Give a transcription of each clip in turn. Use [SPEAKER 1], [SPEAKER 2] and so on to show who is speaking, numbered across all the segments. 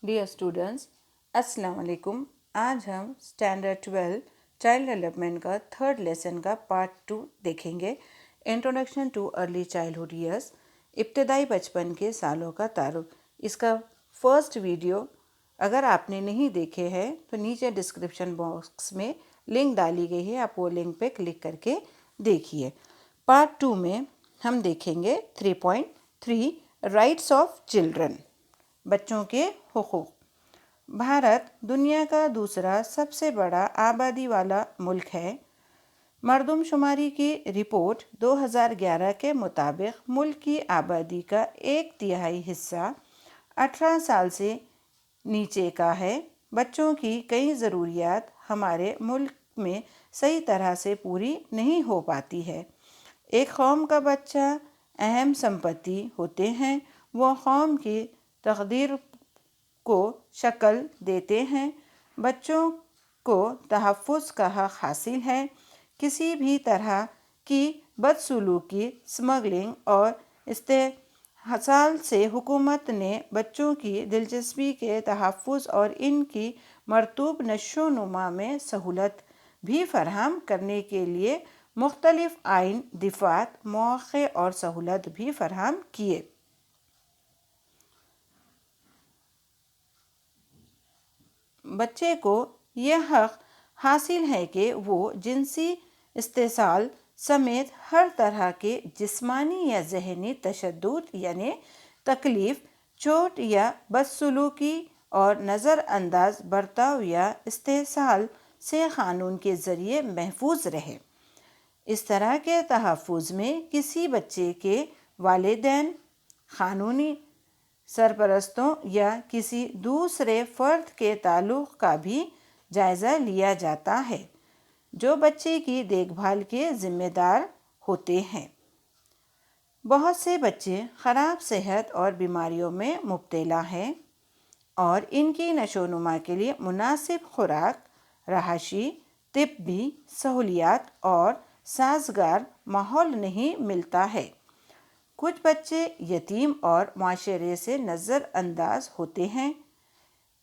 [SPEAKER 1] Dear students, अस्सलाम वालेकुम। आज हम स्टैंडर्ड 12 चाइल्ड डेवलपमेंट का थर्ड लेसन का पार्ट 2 देखेंगे। Introduction too early childhood years, इब्तदाई बचपन के सालों का तारुफ। इसका फर्स्ट वीडियो अगर आपने नहीं देखे हैं तो नीचे डिस्क्रिप्शन बॉक्स में लिंक डाली गई है, आप वो लिंक पे क्लिक करके देखिए। पार्ट 2 में हम देखेंगे 3.3 राइट्स ऑफ चिल्ड्रन, बच्चों के हुकूक। भारत दुनिया का दूसरा सबसे बड़ा आबादी वाला मुल्क है। मरदमशुमारी की रिपोर्ट 2011 के मुताबिक मुल्क की आबादी का 1/3 हिस्सा 18 साल से नीचे का है। बच्चों की कई ज़रूरियात हमारे मुल्क में सही तरह से पूरी नहीं हो पाती है। एक कौम का बच्चा अहम संपत्ति होते हैं, वो कौम की तकदीर को शक्ल देते हैं। बच्चों को तहफ़्फ़ुज़ का हक़ हासिल है। किसी भी तरह की बदसलूकी, स्मगलिंग और इस्तेहसाल से हुकूमत ने बच्चों की दिलचस्पी के तहफ़्फ़ुज़ और इनकी मरतूब नशो नुमा में सहूलत भी फराहम करने के लिए मुख्तलिफ आइन, दिफ़ात, मौक़े और सहूलत भी फराहम किए। बच्चे को यह हक़ हासिल है कि वो जिनसी इस्तेसाल समेत हर तरह के जिस्मानी या ज़हनी तशद्दुद यानी तकलीफ़, चोट या बदसलूकी और नज़रअंदाज बर्ताव या इस्तेसाल से क़ानून के ज़रिए महफूज रहे। इस तरह के तहफ़्फ़ुज़ में किसी बच्चे के वालिदैन, क़ानूनी सरपरस्तों या किसी दूसरे फ़र्द के ताल्लुक़ का भी जायज़ा लिया जाता है जो बच्चे की देखभाल के ज़िम्मेदार होते हैं। बहुत से बच्चे ख़राब सेहत और बीमारियों में मुब्तला हैं और इनकी नशोनुमा के लिए मुनासिब खुराक, रहायशी, तिब्बी सहूलियात और साज़गार माहौल नहीं मिलता है। कुछ बच्चे यतीम और माशरे से नज़रअंदाज होते हैं।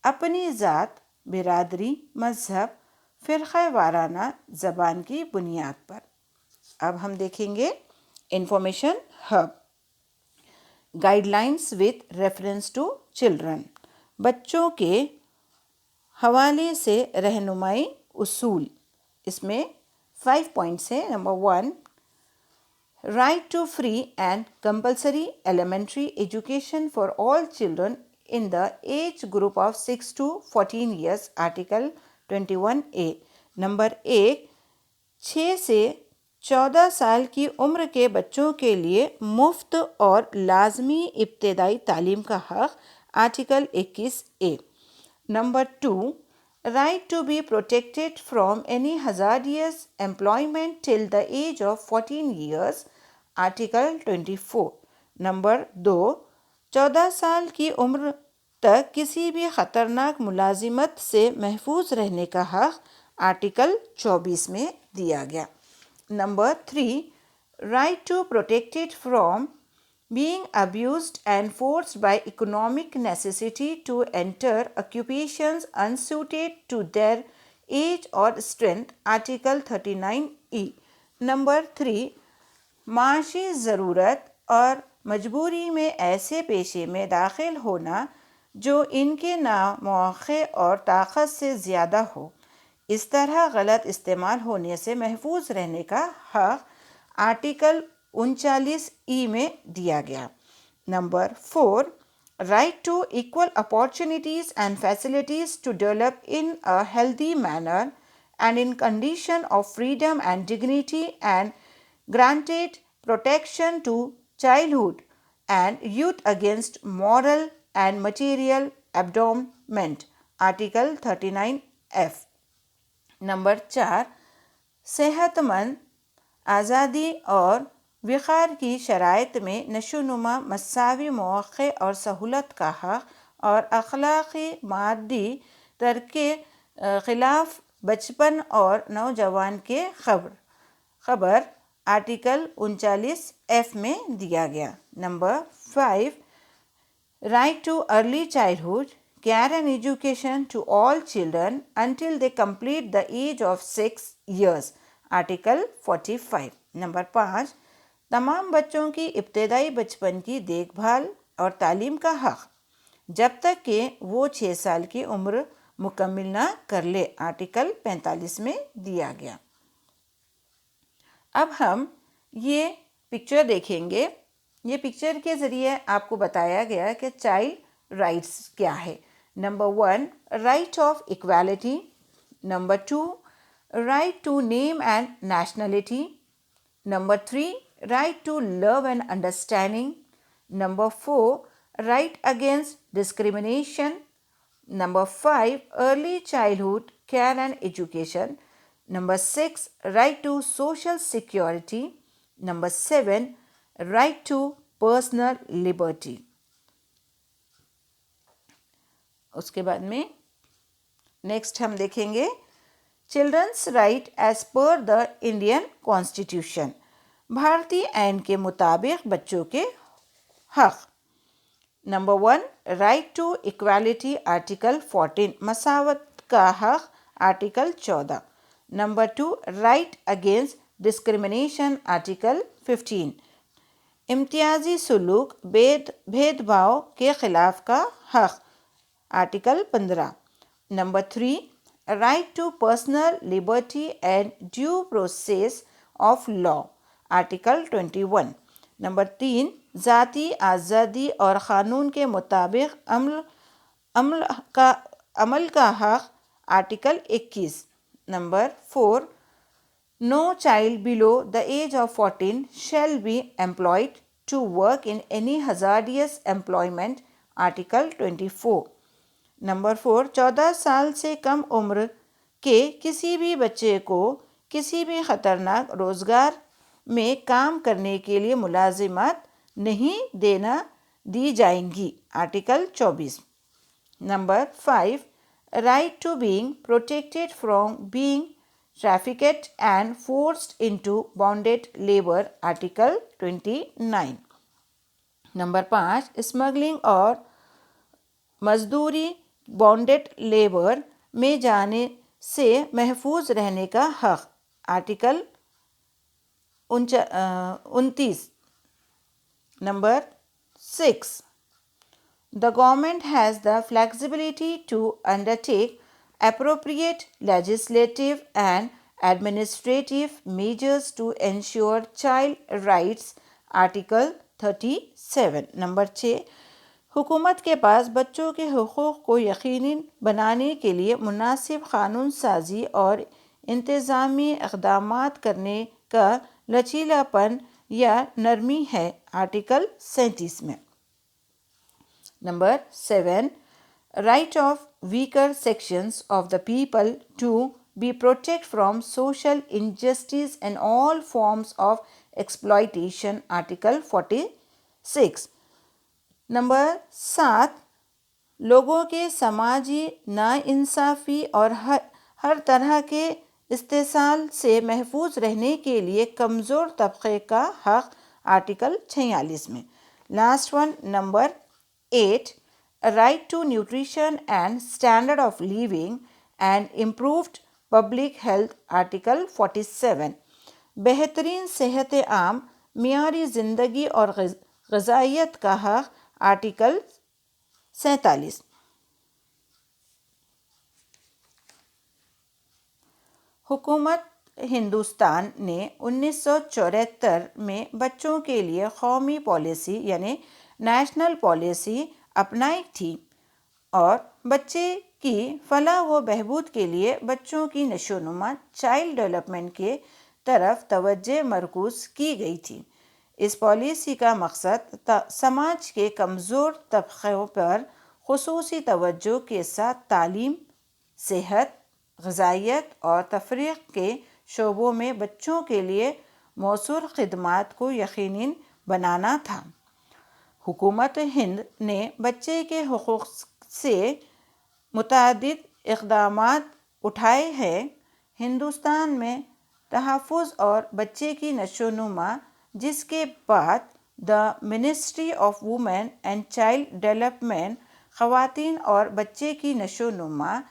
[SPEAKER 1] अपनी ज़ात, बिरादरी, मज़हब, फ़िरक़ा वाराना ज़बान की बुनियाद पर। अब हम देखेंगे information hub, guidelines with reference to children. बच्चों के हवाले से रहनुमाई उसूल, इसमें 5 पॉइंट्स हैं। Number 1, right to free and compulsory elementary education for all children in the age group of 6 to 14 years, Article 21A। Number 1, 6 से 14 साल की उम्र के बच्चों के लिए मुफ्त और लाजमी इब्तदाई तालीम का हक़, article 21A। Number 2, right to be protected from any hazardous employment till the age of 14 years, article 24। Number 2, 14 साल की उम्र तक किसी भी ख़तरनाक मुलाजिमत से महफूज रहने का हक़, आर्टिकल 24 में दिया गया। Number 3, right to protected from being abused and forced by economic necessity to enter occupations unsuited to their age or strength, Article 39E। Number 3, माशी ज़रूरत और मजबूरी में ऐसे पेशे में दाखिल होना जो इनके नामौक़े और ताकत से ज़्यादा हो, इस तरह गलत इस्तेमाल होने से महफूज रहने का हक़, आर्टिकल 39E में दिया गया। Number 4, right to equal opportunities and facilities to develop in a healthy manner and in condition of freedom and dignity, and granted protection to childhood and youth against moral and material abandonment, article 39F। Number 4, सेहतमंद, आज़ादी और वक़ार की शराइत में नशोनुमा, मसावी मौक़े और सहूलत का हक़ और अखलाक़ी मादी तरके ख़िलाफ़ बचपन और नौजवान के खबर, आर्टिकल 39F में दिया गया। Number 5, right to early childhood care and education to all children until they complete the age of 6 years. Article 45. Number 5, तमाम बच्चों की इब्तदाई बचपन की देखभाल और तालीम का हक़ जब तक कि वो 6 साल की उम्र मुकम्मिल ना कर ले, आर्टिकल 45 में दिया गया। अब हम ये पिक्चर देखेंगे। ये पिक्चर के ज़रिए आपको बताया गया कि चाइल्ड राइट्स क्या है। Number 1, right of equality. Number 2, right to name and nationality. Number 3, right to love and understanding. Number 4, right against discrimination. Number 5, early childhood care and education. Number 6, right to social security. Number 7, right to personal liberty. उसके बाद में next हम देखेंगे children's right as per the Indian constitution. भारतीय आइन के मुताबिक बच्चों के हक़। Number 1, right to equality, article 14, मसावत का हक़, article 14। Number 2, right against discrimination, article 15, इम्तियाजी सलूक भेदभाव के ख़िलाफ़ का हक़, article 15। Number 3, right to personal liberty and due process of law, article 21। Number 3, ज़ाती आज़ादी और क़ानून के मुताबिक अमल का हक़, article 21। Number 4, no child below the age of 14 shall be employed to work in any hazardous employment, article 24। Number 4, 14 साल से कम उम्र के किसी भी बच्चे को किसी भी ख़तरनाक रोज़गार में काम करने के लिए मुलाजिमत नहीं दी जाएंगी, article 24। Number 5, right to being protected from being trafficked and forced into bonded labour, article 29। Number 5, smuggling और मजदूरी बॉन्डेड लेबर में जाने से महफूज रहने का हक़, article 29। Number 6, the government has the flexibility to undertake appropriate legislative and administrative measures to ensure child rights, article 37। Number 6, हुकूमत के पास बच्चों के हुकूक़ को यकीनी बनाने के लिए मुनासिब क़ानून साजी और इंतज़ामी इक़दामात करने का लचीलापन या नरमी है, आर्टिकल 37 में। Number 7, right of weaker sections of the people to be protect from social injustice and all forms of exploitation, article 46। Number 7, लोगों के समाजी नाइंसाफ़ी और हर तरह के इस्तेसाल से महफूज रहने के लिए कमज़ोर तबक़े का हक़, आर्टिकल 46 में। Last one, number 8, right to nutrition and standard of living and improved public health, article 47, बेहतरीन सेहत आम, मियारी ज़िंदगी और ग़िज़ाइयत का हक़, आर्टिकल 47। हुकूमत हिंदुस्तान ने 1974 में बच्चों के लिए कौमी पॉलिसी यानी नेशनल पॉलिसी अपनाई थी और बच्चे की फलाह व बहबूद के लिए बच्चों की नशोनुमा चाइल्ड डेवलपमेंट के तरफ तवज्जो मरकूज़ की गई थी। इस पॉलिसी का मकसद समाज के कमज़ोर तबक़ों पर ख़ुसूसी तवज्जो के साथ तालीम, सेहत, ग़िज़ाइयत और तफरीक़ के शोबों में बच्चों के लिए मौसूल ख़िदमात को यकीनी बनाना था। हुकूमत हिंद ने बच्चे के हुकूक़ से मुतअद्दिद इक़दामात उठाए हैं। हिंदुस्तान में तहफ़्फ़ुज़ और बच्चे की नशोनुमा, जिसके बाद the ministry of women and child development خواتین اور بچے کی نشو و نما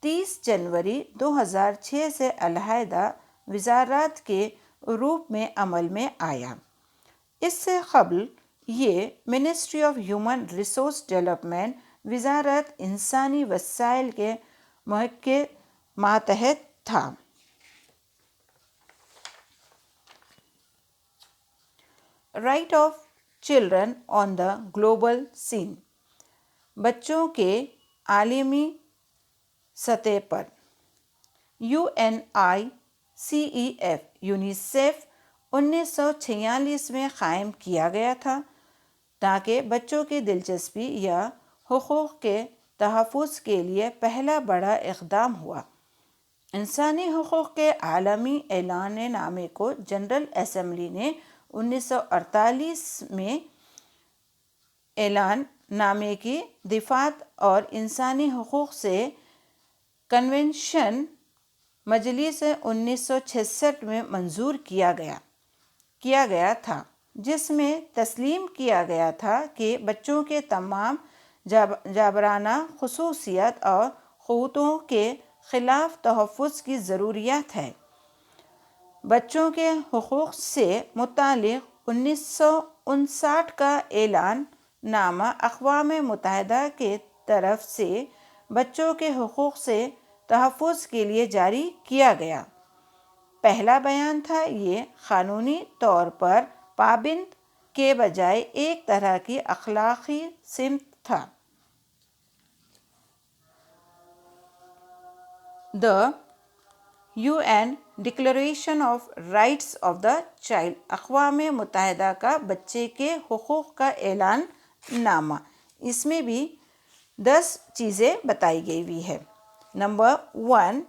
[SPEAKER 1] 30 جنوری 2006 سے علیحدہ وزارات کے روپ میں عمل میں آیا۔ اس سے قبل یہ ministry of human resource development وزارت انسانی وسائل کے محکمے ماتحت تھا۔ Right of children on the global scene, بچوں کے عالمی سطح پر UNICEF یونیسیف 1946 میں قائم کیا گیا تھا تاکہ بچوں کی دلچسپی یا حقوق کے تحفظ کے لیے پہلا بڑا اقدام ہوا۔ انسانی حقوق کے عالمی اعلان نامے کو جنرل اسمبلی نے 1948 میں اعلان نامے کی دفعات اور انسانی حقوق سے کنونشن مجلس 1966 میں منظور کیا گیا تھا، جس میں تسلیم کیا گیا تھا کہ بچوں کے تمام جابرانہ خصوصیات اور قوتوں کے خلاف تحفظ کی ضرورت ہے۔ بچوں کے حقوق سے متعلق 1959 کا اعلان نامہ اقوام متحدہ کی طرف سے بچوں کے حقوق سے تحفظ کے لیے جاری کیا گیا۔ پہلا بیان تھا، یہ قانونی طور پر پابند کے بجائے ایک طرح کی اخلاقی سمت تھا۔ The UN declaration of rights of the child, اقوام متحدہ کا بچے کے حقوق کا اعلان نامہ، اس میں بھی 10 چیزیں بتائی گئی ہوئی ہے۔ Number 1،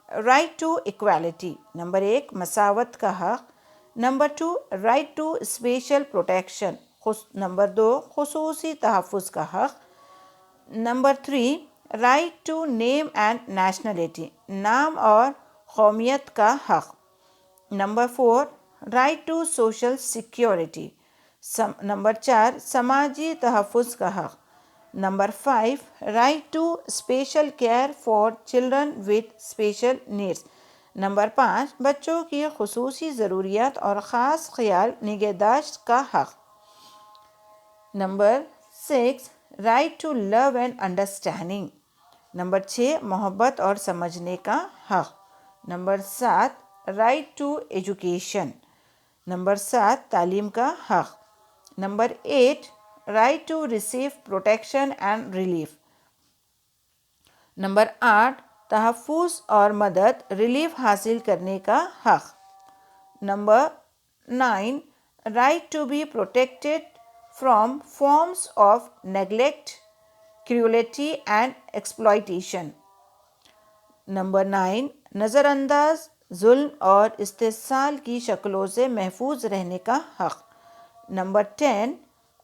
[SPEAKER 1] right to equality, number 1 مساوات کا حق، number 2 right to special protection, number 2 خصوصی تحفظ کا حق، number 3 right to name and nationality, نام اور قومیت کا حق، number 4 right to social security, number 4 سماجی تحفظ کا حق، number 5 right to special care for children with special needs, number 5 بچوں کی خصوصی ضروریات اور خاص خیال نگہداشت کا حق، number 6 right to love and understanding, number 6 محبت اور سمجھنے کا حق، number 7 right to education, number 7 تعلیم کا حق، number 8 right to receive protection and relief, number 8 تحفظ اور مدد ریلیف حاصل کرنے کا حق، number 9 right to be protected from forms of neglect, cruelty and exploitation, number 9 نظر انداز، ظلم اور استحصال کی شکلوں سے محفوظ رہنے کا حق، number 10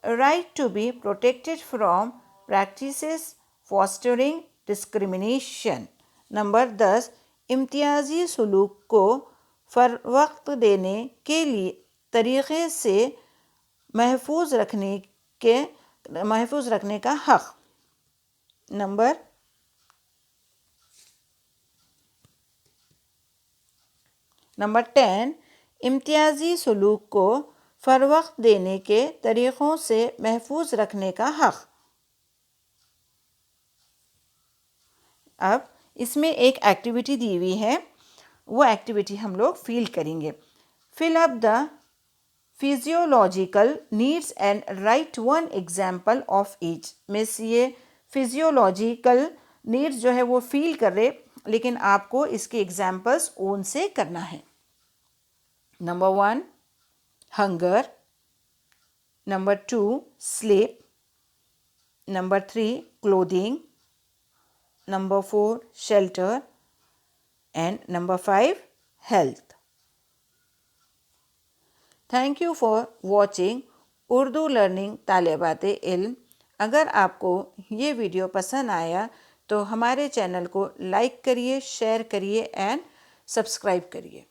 [SPEAKER 1] right to be protected from practices fostering discrimination, number 10 امتیازی سلوک کو فروغ دینے کے لیے طریقے سے محفوظ رکھنے کا حق، نمبر 10 امتیازی سلوک کو فروغ دینے کے طریقوں سے محفوظ رکھنے کا حق۔ اب اس میں ایک ایکٹیویٹی دی ہوئی ہے، وہ ایکٹیویٹی ہم لوگ فیل کریں گے۔ Fill up the physiological needs and write one example of H, مس یہ فزیولوجیکل نیڈس جو ہے وہ فیل کر رہے، لیکن آپ کو اس کے ایگزامپلس اون سے کرنا ہے۔ Number 1 hunger, number 2 slip, number 3 clothing, number 4 shelter and number 5 health. Thank you for watching Urdu learning طالبات علم۔ اگر آپ کو یہ ویڈیو پسند آیا تو ہمارے چینل کو لائک کریے، شیئر کریے اینڈ سبسکرائب کریے۔